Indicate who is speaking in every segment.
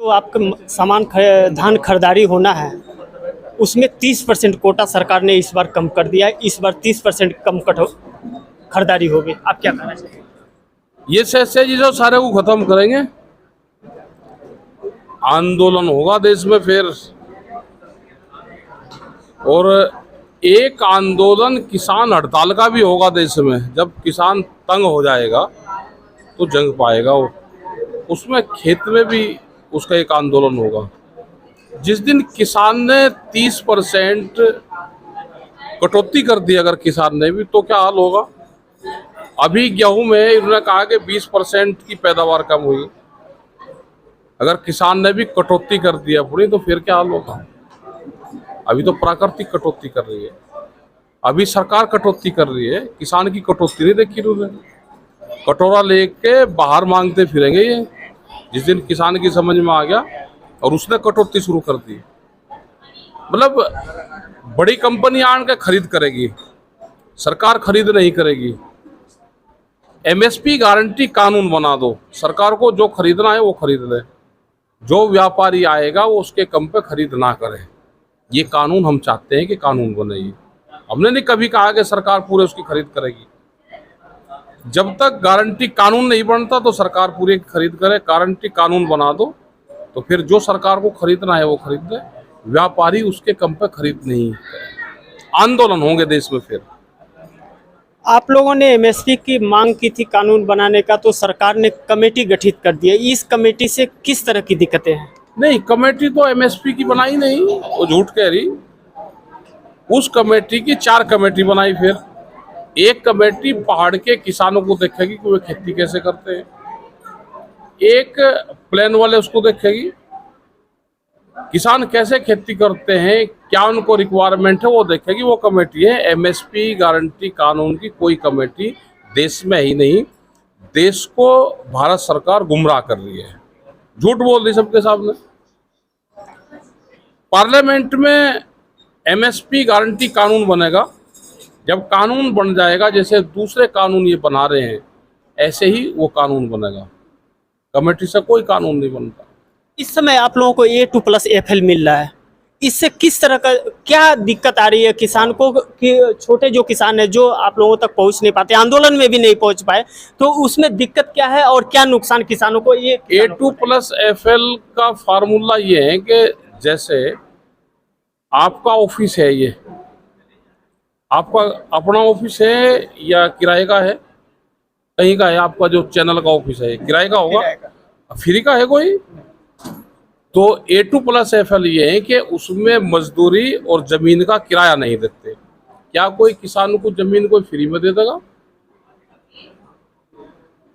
Speaker 1: तो आपका धान खरीदारी होना है, उसमें 30% कोटा सरकार ने इस बार कम कर दिया है। इस बार 30% कम खरीदारी होगी। आप क्या कहना चाहेंगे?
Speaker 2: ये से जो सारे को खत्म करेंगे, आंदोलन होगा देश में फिर। और एक आंदोलन किसान हड़ताल का भी होगा देश में। जब किसान तंग हो जाएगा तो जंग पाएगा वो, उसमें खेत में भी उसका एक आंदोलन होगा। जिस दिन किसान ने 30% कटौती कर दी अगर किसान ने भी, तो क्या हाल होगा। अभी गेहूं में इन्होंने कहा कि 20% की पैदावार कम हुई, अगर किसान ने भी कटौती कर दिया पूरी तो फिर क्या हाल होगा। अभी तो प्राकृतिक कटौती कर रही है, अभी सरकार कटौती कर रही है, किसान की कटौती नहीं देखी उन्होंने। कटोरा लेके बाहर मांगते फिरेंगे ये। जिस दिन किसान की समझ में आ गया और उसने कटौती शुरू कर दी, मतलब बड़ी कंपनी आन के खरीद करेगी, सरकार खरीद नहीं करेगी। एमएसपी गारंटी कानून बना दो, सरकार को जो खरीदना है वो खरीद ले, जो व्यापारी आएगा वो उसके कम पे खरीद ना करे। ये कानून हम चाहते हैं कि कानून बने। ये हमने नहीं कभी कहा कि सरकार पूरे उसकी खरीद करेगी। जब तक गारंटी कानून नहीं बनता तो सरकार पूरी खरीद करे। गारंटी कानून बना दो तो फिर जो सरकार को खरीदना है वो खरीद दे, व्यापारी उसके कम पे खरीद नहीं करे। आंदोलन होंगे देश में फिर।
Speaker 1: आप लोगों ने एमएसपी की मांग की थी कानून बनाने का, तो सरकार ने कमेटी गठित कर दी है। इस कमेटी से किस तरह की दिक्कतें हैं?
Speaker 2: नहीं, कमेटी तो एमएसपी की बनाई नहीं, वो झूठ कह रही। उस कमेटी की 4 कमेटी बनाई। फिर एक कमेटी पहाड़ के किसानों को देखेगी कि वे खेती कैसे करते हैं, एक प्लेन वाले उसको देखेगी किसान कैसे खेती करते हैं, क्या उनको रिक्वायरमेंट है वो देखेगी। वो कमेटी है। एमएसपी गारंटी कानून की कोई कमेटी देश में ही नहीं। देश को भारत सरकार गुमराह कर रही है, झूठ बोल रही सबके सामने। पार्लियामेंट में एमएसपी गारंटी कानून बनेगा। जब कानून बन जाएगा, जैसे दूसरे कानून ये बना रहे हैं, ऐसे ही वो कानून बनेगा। कमेटी से कोई कानून नहीं बनता।
Speaker 1: इस समय आप लोगों को A2+ FL मिल रहा है, इससे किस तरह का क्या दिक्कत आ रही है किसान को? कि छोटे जो किसान है जो आप लोगों तक पहुंच नहीं पाते, आंदोलन में भी नहीं पहुंच पाए, तो उसमें दिक्कत क्या है और क्या नुकसान किसानों को? ये
Speaker 2: A2+ FL का फार्मूला ये है कि जैसे आपका ऑफिस है, ये आपका अपना ऑफिस है या किराए का है? कहीं का है? आपका जो चैनल का ऑफिस है किराए का होगा, फ्री का है कोई? तो A2+ FL ये है कि उसमें मजदूरी और जमीन का किराया नहीं देते। क्या कोई किसान को जमीन कोई फ्री में दे देगा?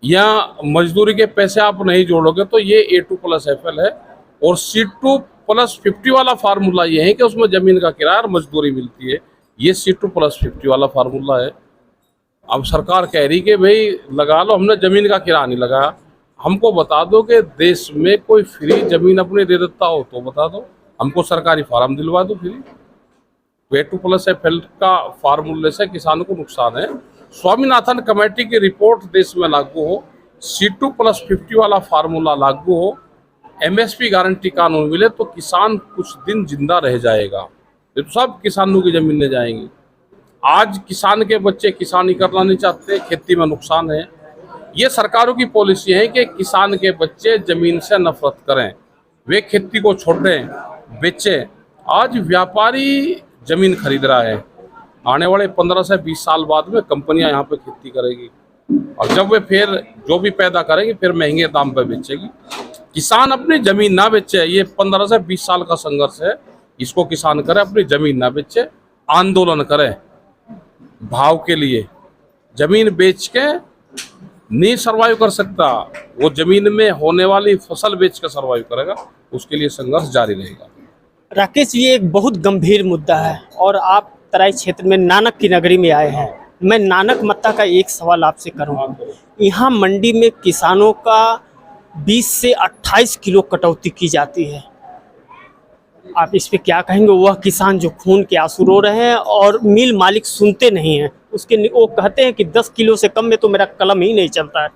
Speaker 2: या मजदूरी के पैसे आप नहीं जोड़ोगे तो ये A2+ FL है। और C2+50 वाला फार्मूला ये है कि उसमें जमीन का किराया और मजदूरी मिलती है। ये C2+50 वाला फार्मूला है। अब सरकार कह रही कि भाई लगा लो, हमने जमीन का किराया नहीं लगाया। हमको बता दो कि देश में कोई फ्री जमीन अपने दे देता हो तो बता दो, हमको सरकारी फार्म दिलवा दो फ्री। A2+ FL का फार्मूले से किसानों को नुकसान है। स्वामीनाथन कमेटी की रिपोर्ट देश में लागू हो, C2+50 वाला फार्मूला लागू हो, एमएसपी गारंटी कानून मिले तो किसान कुछ दिन जिंदा रह जाएगा। ये तो सब किसानों की जमीनें जाएंगी। आज किसान के बच्चे किसानी करना नहीं चाहते, खेती में नुकसान है। ये सरकारों की पॉलिसी है कि किसान के बच्चे जमीन से नफरत करें, वे खेती को छोड़ दें, बेचें। आज व्यापारी जमीन खरीद रहा है, आने वाले 15 से 20 साल बाद में कंपनियां यहाँ पे खेती करेगी और जब वे फिर जो भी पैदा करेंगे फिर महंगे दाम पे बेचेगी। किसान अपनी जमीन ना बेचे, ये 15 से 20 साल का संघर्ष है। इसको किसान करे, अपनी जमीन ना बेचे, आंदोलन करे भाव के लिए। जमीन बेच के नहीं सरवाइव कर सकता, वो जमीन में होने वाली फसल बेच कर सरवाइव करेगा, उसके लिए संघर्ष जारी रहेगा।
Speaker 1: राकेश जी, एक बहुत गंभीर मुद्दा है और आप तराई क्षेत्र में नानक की नगरी में आए हैं। मैं नानक मत्ता का एक सवाल आपसे करूँगा। यहाँ मंडी में किसानों का 20 से 28 किलो कटौती की जाती है, आप इस पे क्या कहेंगे? वह किसान जो खून के आंसू रो रहे हैं और मिल मालिक सुनते नहीं हैं, उसके वो कहते हैं कि 10 किलो से कम में तो मेरा कलम ही नहीं चलता है।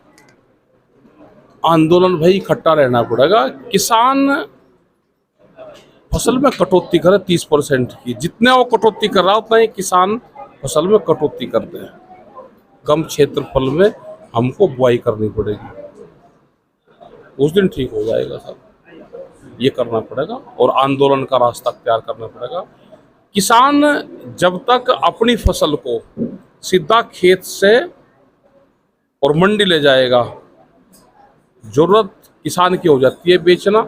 Speaker 2: आंदोलन भाई इकट्ठा रहना पड़ेगा। किसान फसल में कटौती करे 30% की, जितने वो कटौती कर रहा है उतना ही किसान फसल में कटौती करते हैं। कम क्षेत्रफल में हमको बुआई करनी पड़ेगी, उस दिन ठीक हो जाएगा सब। ये करना पड़ेगा और आंदोलन का रास्ता तैयार करना पड़ेगा। किसान जब तक अपनी फसल को सीधा खेत से और मंडी ले जाएगा, जरूरत किसान की हो जाती है बेचना,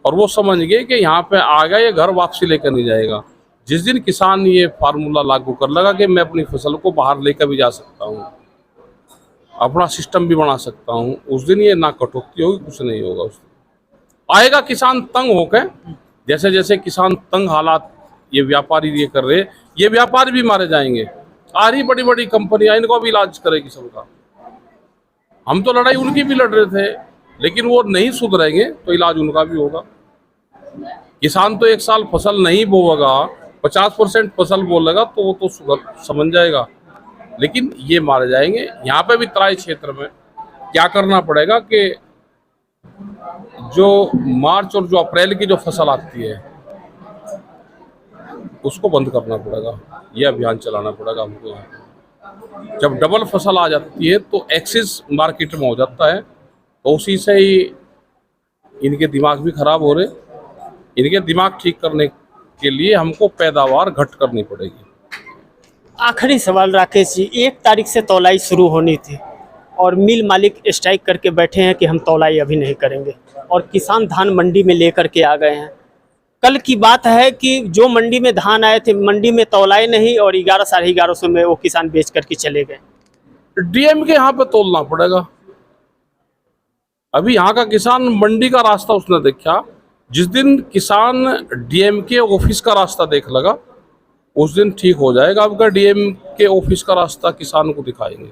Speaker 2: और वो समझ गए कि यहाँ पे आ गया ये घर वापसी लेकर नहीं जाएगा। जिस दिन किसान ये फार्मूला लागू कर लगा कि मैं अपनी फसल को बाहर लेकर भी जा सकता हूँ, अपना सिस्टम भी बना सकता हूँ, उस दिन ये ना कटौती होगी, कुछ नहीं होगा। उस दिन आएगा किसान तंग होकर, जैसे जैसे किसान तंग हालात ये व्यापारी ये कर रहे, ये व्यापारी भी मारे जाएंगे। आ रही बड़ी बड़ी कंपनियां, इनको भी इलाज करेगी सबका। हम तो लड़ाई उनकी भी लड़ रहे थे, लेकिन वो नहीं सुधरेंगे तो इलाज उनका भी होगा। किसान तो एक साल फसल नहीं बोएगा, 50% फसल बोलेगा तो वो तो समझ जाएगा, लेकिन ये मारे जाएंगे। यहाँ पे भी तराई क्षेत्र में क्या करना पड़ेगा कि जो मार्च और जो अप्रैल की जो फसल आती है उसको बंद करना पड़ेगा, ये अभियान चलाना पड़ेगा हमको। यहाँ जब डबल फसल आ जाती है तो एक्सिस मार्केट में हो जाता है, तो उसी से ही इनके दिमाग भी खराब हो रहे। इनके दिमाग ठीक करने के लिए हमको पैदावार घट करनी पड़ेगी।
Speaker 1: आखिरी सवाल राकेश जी, 1 तारीख से तौलाई शुरू होनी थी और मिल मालिक स्ट्राइक करके बैठे हैं कि हम तौलाई अभी नहीं करेंगे, और किसान धान मंडी में लेकर के आ गए हैं। कल की बात है कि जो मंडी में धान आए थे मंडी में तौलाई नहीं, और 11 साढ़े 1100 में वो किसान बेच करके चले गए।
Speaker 2: डीएम के यहाँ पे तोलना पड़ेगा। अभी यहाँ का किसान मंडी का रास्ता उसने देखा। जिस दिन किसान डीएम के ऑफिस का रास्ता देख लगा, उस दिन ठीक हो जाएगा। आपका डीएम के ऑफिस का रास्ता किसान को दिखाएंगे।